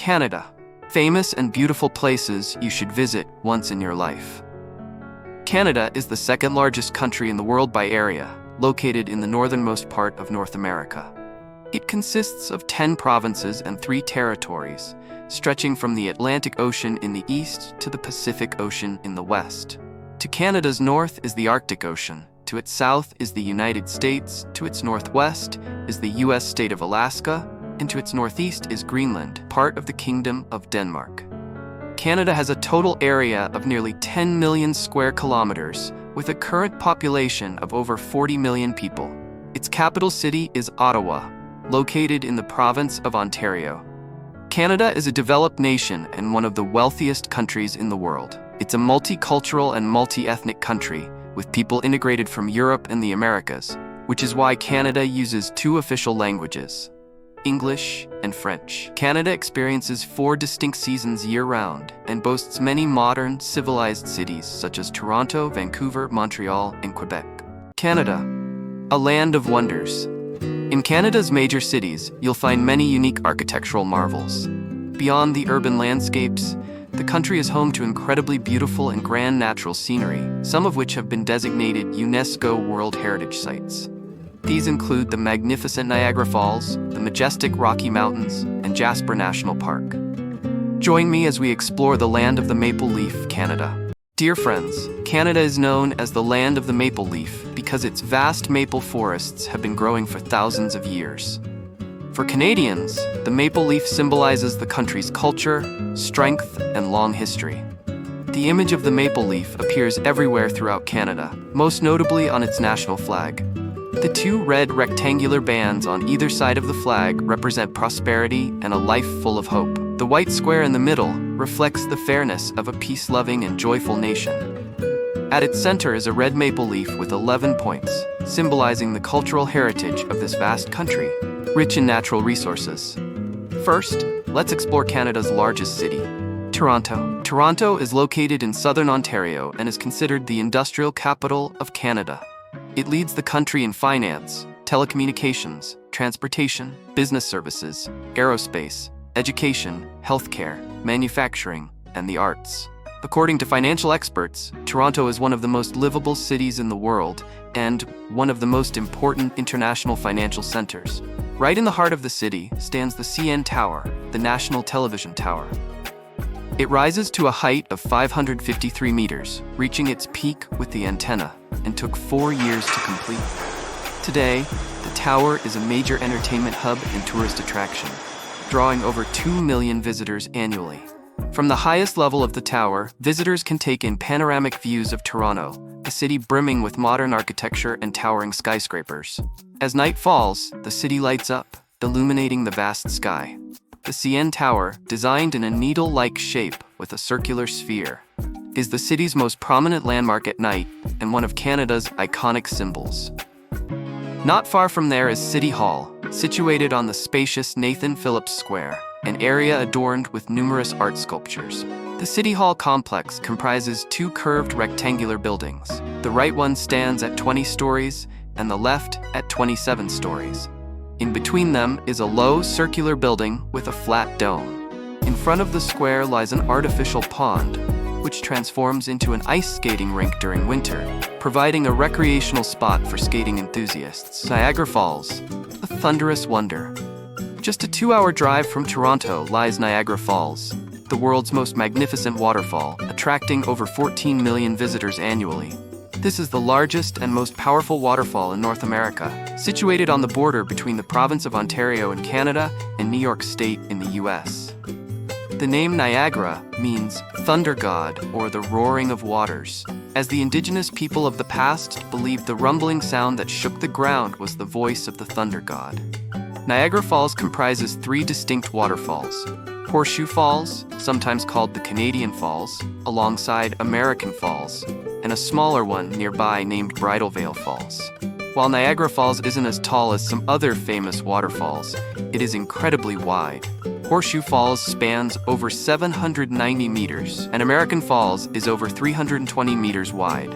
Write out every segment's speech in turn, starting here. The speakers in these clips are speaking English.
Canada. Famous and beautiful places you should visit once in your life. Canada is the second largest country in the world by area, located in the northernmost part of North America. It consists of 10 provinces and 3 territories, stretching from the Atlantic Ocean in the east to the Pacific Ocean in the west. To Canada's north is the Arctic Ocean, to its south is the United States, to its northwest is the U.S. state of Alaska, and to its northeast is Greenland, part of the Kingdom of Denmark. Canada has a total area of nearly 10 million square kilometers, with a current population of over 40 million people. Its capital city is Ottawa, located in the province of Ontario. Canada is a developed nation and one of the wealthiest countries in the world. It's a multicultural and multi-ethnic country, with people integrated from Europe and the Americas, which is why Canada uses 2 official languages, English and French. Canada experiences 4 distinct seasons year-round and boasts many modern, civilized cities such as Toronto, Vancouver, Montreal, and Quebec. Canada, a land of wonders. In Canada's major cities, you'll find many unique architectural marvels. Beyond the urban landscapes, the country is home to incredibly beautiful and grand natural scenery, some of which have been designated UNESCO World Heritage Sites. These include the magnificent Niagara Falls, the majestic Rocky Mountains, and Jasper National Park. Join me as we explore the land of the maple leaf, Canada. Dear friends, Canada is known as the land of the maple leaf because its vast maple forests have been growing for thousands of years. For Canadians, the maple leaf symbolizes the country's culture, strength, and long history. The image of the maple leaf appears everywhere throughout Canada, most notably on its national flag. The 2 red rectangular bands on either side of the flag represent prosperity and a life full of hope. The white square in the middle reflects the fairness of a peace-loving and joyful nation. At its center is a red maple leaf with 11 points, symbolizing the cultural heritage of this vast country, rich in natural resources. First, let's explore Canada's largest city, Toronto. Toronto is located in southern Ontario and is considered the industrial capital of Canada. It leads the country in finance, telecommunications, transportation, business services, aerospace, education, healthcare, manufacturing, and the arts. According to financial experts, Toronto is one of the most livable cities in the world and one of the most important international financial centers. Right in the heart of the city stands the CN Tower, the national television tower. It rises to a height of 553 meters, reaching its peak with the antenna, and took 4 years to complete. Today, the tower is a major entertainment hub and tourist attraction, drawing over 2 million visitors annually. From the highest level of the tower, visitors can take in panoramic views of Toronto, a city brimming with modern architecture and towering skyscrapers. As night falls, the city lights up, illuminating the vast sky. The CN Tower, designed in a needle-like shape with a circular sphere, is the city's most prominent landmark at night and one of Canada's iconic symbols. Not far from there is City Hall, situated on the spacious Nathan Phillips Square, an area adorned with numerous art sculptures. The City Hall complex comprises 2 curved rectangular buildings. The right one stands at 20 stories and the left at 27 stories. In between them is a low circular building with a flat dome. In front of the square lies an artificial pond, which transforms into an ice skating rink during winter, providing a recreational spot for skating enthusiasts. Niagara Falls, a thunderous wonder. Just a 2-hour drive from Toronto lies Niagara Falls, the world's most magnificent waterfall, attracting over 14 million visitors annually. This is the largest and most powerful waterfall in North America, situated on the border between the province of Ontario in Canada and New York State in the US. The name Niagara means thunder god or the roaring of waters, as the indigenous people of the past believed the rumbling sound that shook the ground was the voice of the thunder god. Niagara Falls comprises 3 distinct waterfalls: Horseshoe Falls, sometimes called the Canadian Falls, alongside American Falls, and a smaller one nearby named Bridal Veil Falls. While Niagara Falls isn't as tall as some other famous waterfalls, it is incredibly wide. Horseshoe Falls spans over 790 meters, and American Falls is over 320 meters wide.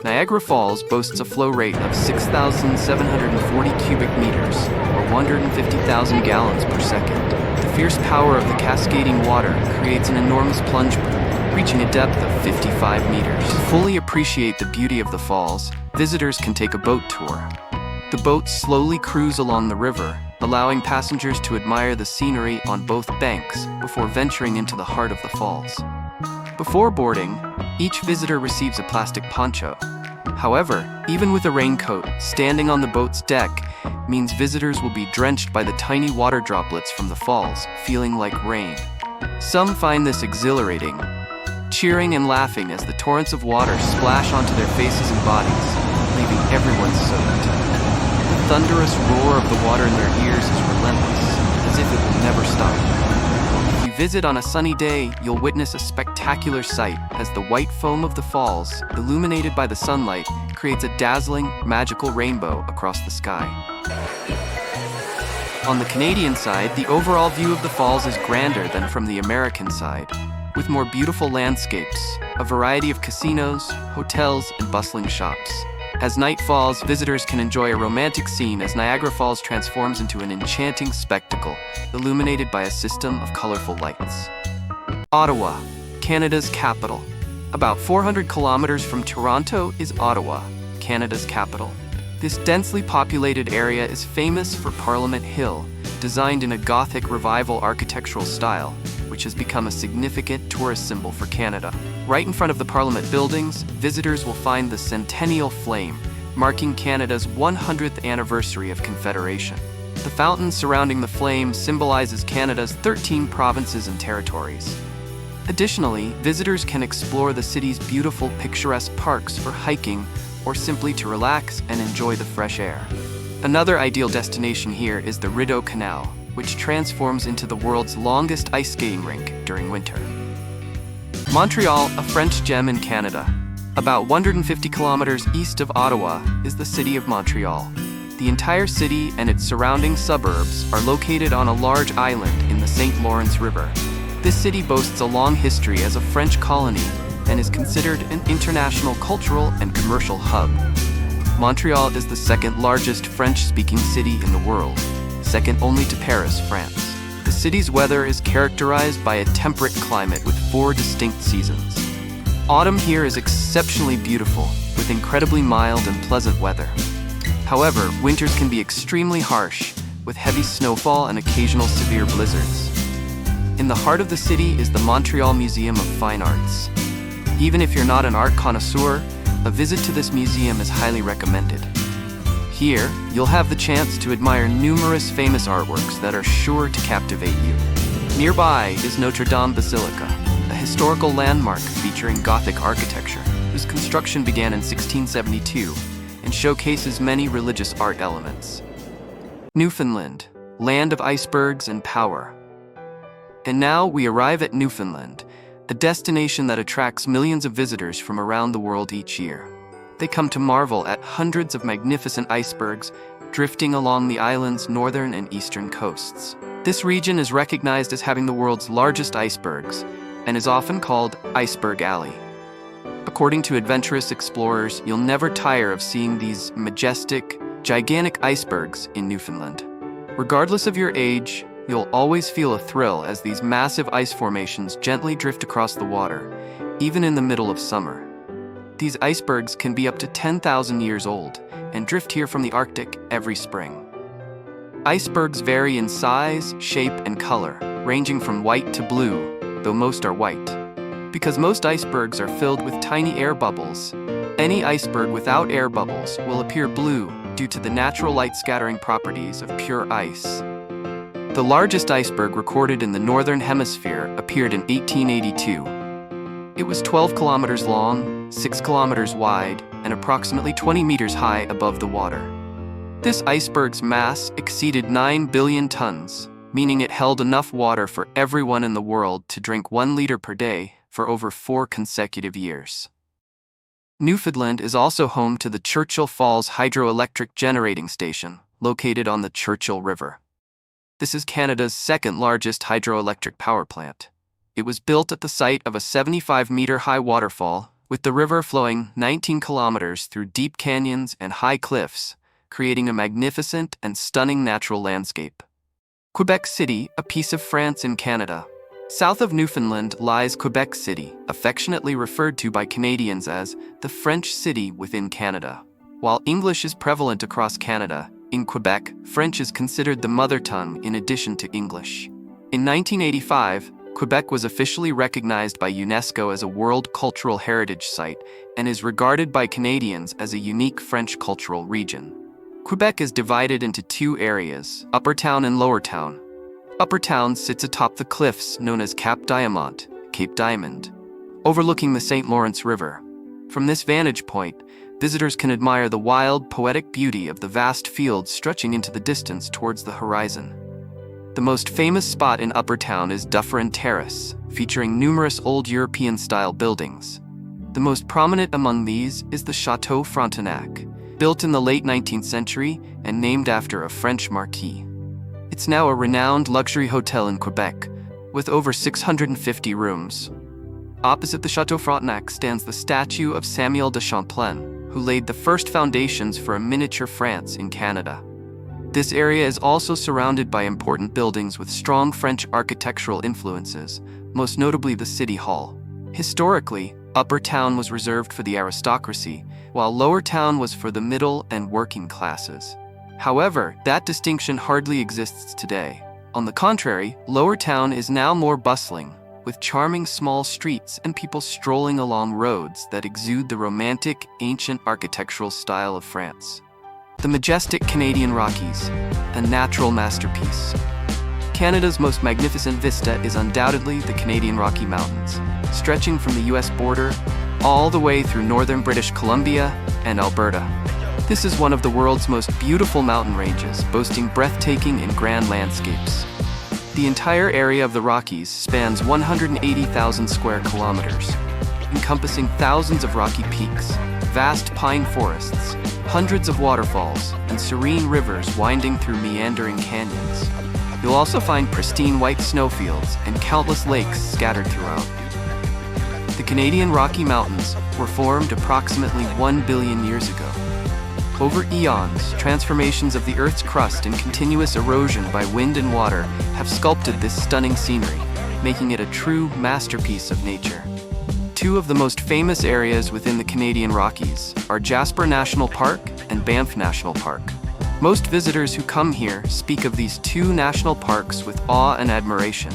Niagara Falls boasts a flow rate of 6,740 cubic meters, or 150,000 gallons per second. The fierce power of the cascading water creates an enormous plunge pool, reaching a depth of 55 meters. To fully appreciate the beauty of the falls, visitors can take a boat tour. The boats slowly cruise along the river, allowing passengers to admire the scenery on both banks before venturing into the heart of the falls. Before boarding, each visitor receives a plastic poncho. However, even with a raincoat, standing on the boat's deck means visitors will be drenched by the tiny water droplets from the falls, feeling like rain. Some find this exhilarating, cheering and laughing as the torrents of water splash onto their faces and bodies, leaving everyone soaked. The thunderous roar of the water in their ears is relentless, as if it will never stop. If you visit on a sunny day, you'll witness a spectacular sight as the white foam of the falls, illuminated by the sunlight, creates a dazzling, magical rainbow across the sky. On the Canadian side, the overall view of the falls is grander than from the American side, with more beautiful landscapes, a variety of casinos, hotels, and bustling shops. As night falls, visitors can enjoy a romantic scene as Niagara Falls transforms into an enchanting spectacle, illuminated by a system of colorful lights. Ottawa, Canada's capital. About 400 kilometers from Toronto is Ottawa, Canada's capital. This densely populated area is famous for Parliament Hill, designed in a Gothic Revival architectural style, which has become a significant tourist symbol for Canada. Right in front of the Parliament buildings, visitors will find the Centennial Flame, marking Canada's 100th anniversary of Confederation. The fountain surrounding the flame symbolizes Canada's 13 provinces and territories. Additionally, visitors can explore the city's beautiful, picturesque parks for hiking or simply to relax and enjoy the fresh air. Another ideal destination here is the Rideau Canal, which transforms into the world's longest ice skating rink during winter. Montreal, a French gem in Canada. About 150 kilometers east of Ottawa is the city of Montreal. The entire city and its surrounding suburbs are located on a large island in the St. Lawrence River. This city boasts a long history as a French colony and is considered an international cultural and commercial hub. Montreal is the second largest French-speaking city in the world, second only to Paris, France. The city's weather is characterized by a temperate climate with 4 distinct seasons. Autumn here is exceptionally beautiful, with incredibly mild and pleasant weather. However, winters can be extremely harsh, with heavy snowfall and occasional severe blizzards. In the heart of the city is the Montreal Museum of Fine Arts. Even if you're not an art connoisseur, a visit to this museum is highly recommended. Here, you'll have the chance to admire numerous famous artworks that are sure to captivate you. Nearby is Notre Dame Basilica, a historical landmark featuring Gothic architecture, whose construction began in 1672 and showcases many religious art elements. Newfoundland, land of icebergs and power. And now we arrive at Newfoundland, a destination that attracts millions of visitors from around the world each year. They come to marvel at hundreds of magnificent icebergs drifting along the island's northern and eastern coasts. This region is recognized as having the world's largest icebergs and is often called Iceberg Alley. According to adventurous explorers, you'll never tire of seeing these majestic, gigantic icebergs in Newfoundland. Regardless of your age, you'll always feel a thrill as these massive ice formations gently drift across the water, even in the middle of summer. These icebergs can be up to 10,000 years old and drift here from the Arctic every spring. Icebergs vary in size, shape, and color, ranging from white to blue, though most are white. Because most icebergs are filled with tiny air bubbles, any iceberg without air bubbles will appear blue due to the natural light-scattering properties of pure ice. The largest iceberg recorded in the Northern Hemisphere appeared in 1882. It was 12 kilometers long, 6 kilometers wide, and approximately 20 meters high above the water. This iceberg's mass exceeded 9 billion tons, meaning it held enough water for everyone in the world to drink 1 liter per day for over 4 consecutive years. Newfoundland is also home to the Churchill Falls Hydroelectric Generating Station, located on the Churchill River. This is Canada's second-largest hydroelectric power plant. It was built at the site of a 75-meter-high waterfall, with the river flowing 19 kilometers through deep canyons and high cliffs, creating a magnificent and stunning natural landscape. Quebec City, a piece of France in Canada. South of Newfoundland lies Quebec City, affectionately referred to by Canadians as the French city within Canada. While English is prevalent across Canada, in Quebec, French is considered the mother tongue in addition to English. In 1985, Quebec was officially recognized by UNESCO as a World Cultural Heritage Site and is regarded by Canadians as a unique French cultural region. Quebec is divided into two areas, Upper Town and Lower Town. Upper Town sits atop the cliffs known as Cap Diamant, Cape Diamond, overlooking the St. Lawrence River. From this vantage point, visitors can admire the wild, poetic beauty of the vast fields stretching into the distance towards the horizon. The most famous spot in Upper Town is Dufferin Terrace, featuring numerous old European-style buildings. The most prominent among these is the Château Frontenac, built in the late 19th century and named after a French marquis. It's now a renowned luxury hotel in Quebec, with over 650 rooms. Opposite the Château Frontenac stands the statue of Samuel de Champlain, who laid the first foundations for a miniature France in Canada. This area is also surrounded by important buildings with strong French architectural influences, most notably the City Hall. Historically, Upper Town was reserved for the aristocracy, while Lower Town was for the middle and working classes. However, that distinction hardly exists today. On the contrary, Lower Town is now more bustling, with charming small streets and people strolling along roads that exude the romantic, ancient architectural style of France. The majestic Canadian Rockies, a natural masterpiece. Canada's most magnificent vista is undoubtedly the Canadian Rocky Mountains, stretching from the US border all the way through northern British Columbia and Alberta. This is one of the world's most beautiful mountain ranges, boasting breathtaking and grand landscapes. The entire area of the Rockies spans 180,000 square kilometers, encompassing thousands of rocky peaks, vast pine forests, hundreds of waterfalls, and serene rivers winding through meandering canyons. You'll also find pristine white snowfields and countless lakes scattered throughout. The Canadian Rocky Mountains were formed approximately 1 billion years ago. Over eons, transformations of the Earth's crust and continuous erosion by wind and water have sculpted this stunning scenery, making it a true masterpiece of nature. Two of the most famous areas within the Canadian Rockies are Jasper National Park and Banff National Park. Most visitors who come here speak of these two national parks with awe and admiration.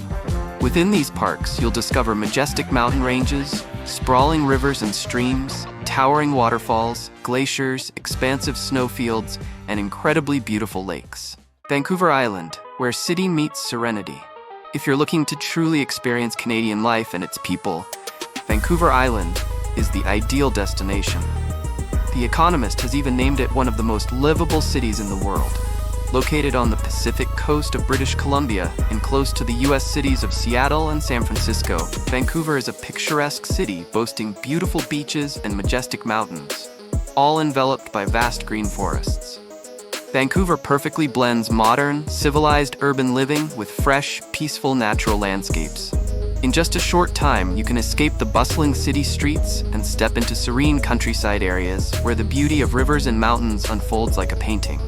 Within these parks, you'll discover majestic mountain ranges, sprawling rivers and streams, towering waterfalls, glaciers, expansive snowfields, and incredibly beautiful lakes. Vancouver Island, where city meets serenity. If you're looking to truly experience Canadian life and its people, Vancouver Island is the ideal destination. The Economist has even named it one of the most livable cities in the world. Located on the Pacific coast of British Columbia and close to the US cities of Seattle and San Francisco, Vancouver is a picturesque city boasting beautiful beaches and majestic mountains, all enveloped by vast green forests. Vancouver perfectly blends modern, civilized urban living with fresh, peaceful natural landscapes. In just a short time, you can escape the bustling city streets and step into serene countryside areas where the beauty of rivers and mountains unfolds like a painting.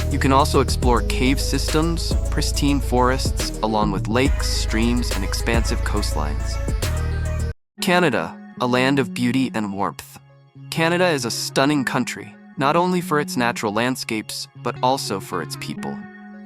You can also explore cave systems, pristine forests, along with lakes, streams, and expansive coastlines. Canada, a land of beauty and warmth. Canada is a stunning country, not only for its natural landscapes, but also for its people.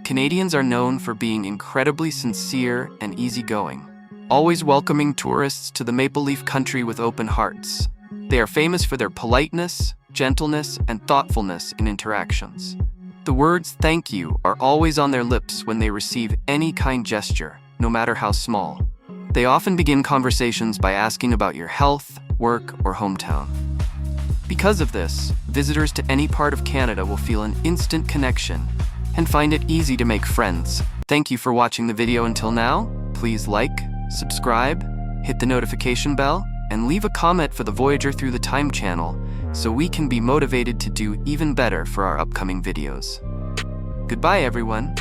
Canadians are known for being incredibly sincere and easygoing, always welcoming tourists to the Maple Leaf Country with open hearts. They are famous for their politeness, gentleness, and thoughtfulness in interactions. The words "thank you" are always on their lips when they receive any kind gesture, no matter how small. They often begin conversations by asking about your health, work, or hometown. Because of this, visitors to any part of Canada will feel an instant connection and find it easy to make friends. Thank you for watching the video until now. Please like, subscribe, hit the notification bell, and leave a comment for the Voyager Through the Time channel so we can be motivated to do even better for our upcoming videos. Goodbye, everyone.